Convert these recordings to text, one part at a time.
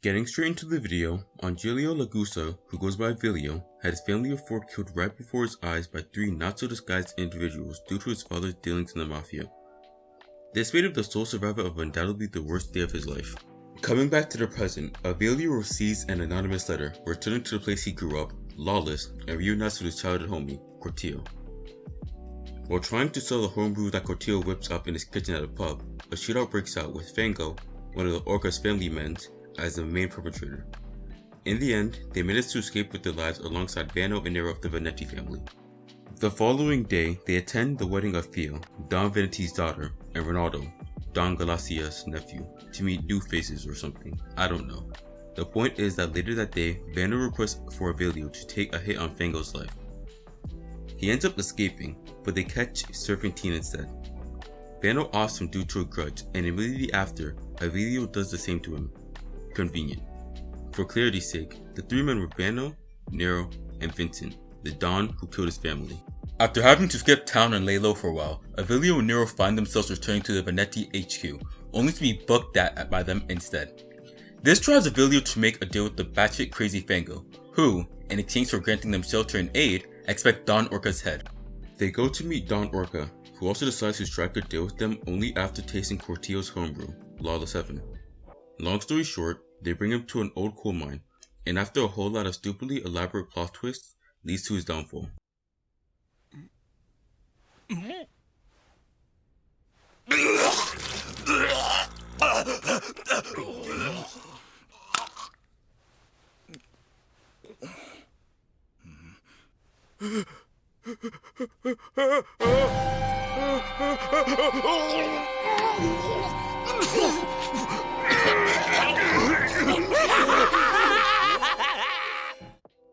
Getting straight into the video, Angelio Lagusa, who goes by Vilio, had his family of 4 killed right before his eyes by 3 not-so-disguised individuals due to his father's dealings in the mafia. This made him the sole survivor of undoubtedly the worst day of his life. Coming back to the present, Avilio receives an anonymous letter returning to the place he grew up, lawless, and reunites with his childhood homie, Cortillo. While trying to sell the homebrew that Cortillo whips up in his kitchen at a pub, a shootout breaks out with Fango, one of the Orca's family men, as the main perpetrator. In the end, they manage to escape with their lives alongside Vano and Nero of the Venetti family. The following day, they attend the wedding of Fio, Don Venetti's daughter, and Ronaldo, Don Galacia's nephew, to meet new faces or something, I don't know. The point is that later that day, Vano requests for Avilio to take a hit on Fango's life. He ends up escaping, but they catch Serpentine instead. Vano offs him due to a grudge, and immediately after, Avilio does the same to him. Convenient. For clarity's sake, the 3 men were Vano, Nero, and Vincent, the Don who killed his family. After having to skip town and lay low for a while, Avilio and Nero find themselves returning to the Venetti HQ, only to be booked at by them instead. This drives Avilio to make a deal with the batshit crazy Fango, who, in exchange for granting them shelter and aid, expect Don Orca's head. They go to meet Don Orca, who also decides to strike a deal with them only after tasting Cortillo's homebrew, Lawless 7. Long story short, they bring him to an old coal mine, and after a whole lot of stupidly elaborate plot twists, leads to his downfall.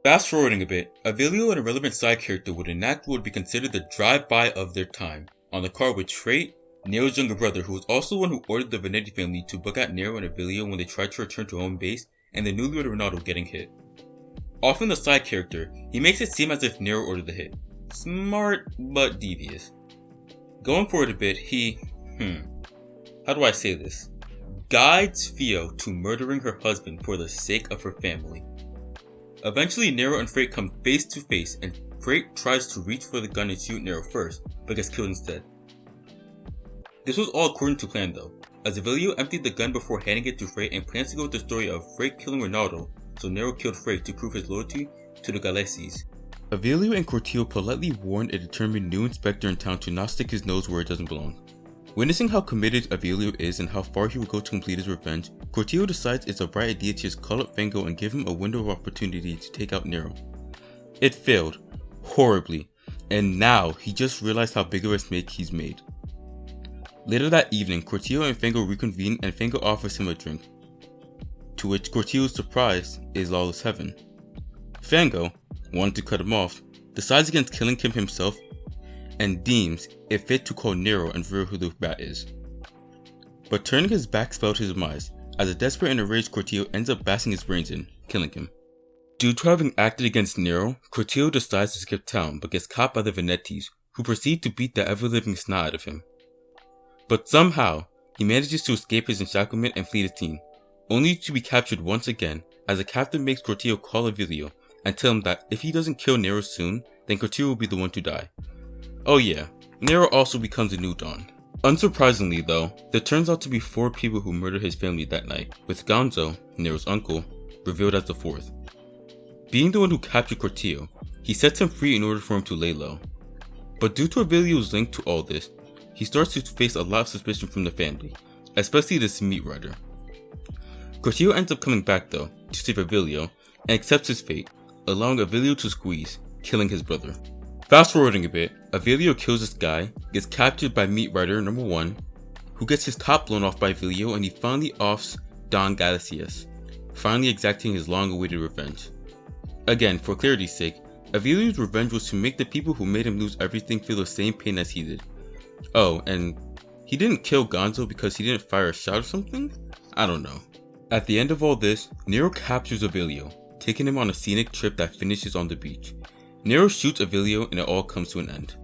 Fast forwarding a bit, Avilio and a relevant side character would enact what would be considered the drive-by of their time, on the car with Freight, Nero's younger brother, who was also the one who ordered the Venetti family to book out Nero and Avilio when they tried to return to home base, and the newlywed Ronaldo getting hit. Often the side character, he makes it seem as if Nero ordered the hit. Smart, but devious. Going forward a bit, he, how do I say this? Guides Fio to murdering her husband for the sake of her family. Eventually, Nero and Freight come face to face, and Freight tries to reach for the gun and shoot Nero first, but gets killed instead. This was all according to plan though, as Avilio emptied the gun before handing it to Freight and plans to go with the story of Freight killing Ronaldo, so Nero killed Freight to prove his loyalty to the Galeses. Avilio and Cortillo politely warned a determined new inspector in town to not stick his nose where it doesn't belong. Witnessing how committed Avilio is and how far he will go to complete his revenge, Cortillo decides it's a bright idea to just call up Fango and give him a window of opportunity to take out Nero. It failed, horribly, and now he just realized how big of a mistake he's made. Later that evening, Cortillo and Fango reconvene and Fango offers him a drink, to which Cortillo's surprise is Lawless Heaven. Fango, wanting to cut him off, decides against killing him himself and deems it fit to call Nero and reveal who the bat is. But turning his back spelled his demise, as a desperate and enraged Cortillo ends up bashing his brains in, killing him. Due to having acted against Nero, Cortillo decides to skip town but gets caught by the Venettis, who proceed to beat the ever-living snot out of him. But somehow, he manages to escape his encirclement and flee the team, only to be captured once again as the captain makes Cortillo call Avilio and tell him that if he doesn't kill Nero soon, then Cortillo will be the one to die. Oh yeah, Nero also becomes a new Don. Unsurprisingly though, there turns out to be 4 people who murdered his family that night, with Gonzo, Nero's uncle, revealed as the 4th. Being the one who captured Cortillo, he sets him free in order for him to lay low. But due to Avilio's link to all this, he starts to face a lot of suspicion from the family, especially this meat rider. Cortillo ends up coming back though, to save Avilio, and accepts his fate, allowing Avilio to squeeze, killing his brother. Fast forwarding a bit, Avilio kills this guy, gets captured by Meat Rider number 1, who gets his top blown off by Avilio, and he finally offs Don Galacias, finally exacting his long-awaited revenge. Again, for clarity's sake, Avilio's revenge was to make the people who made him lose everything feel the same pain as he did. Oh, and he didn't kill Gonzo because he didn't fire a shot or something? I don't know. At the end of all this, Nero captures Avilio, taking him on a scenic trip that finishes on the beach. Nero shoots Avilio and it all comes to an end.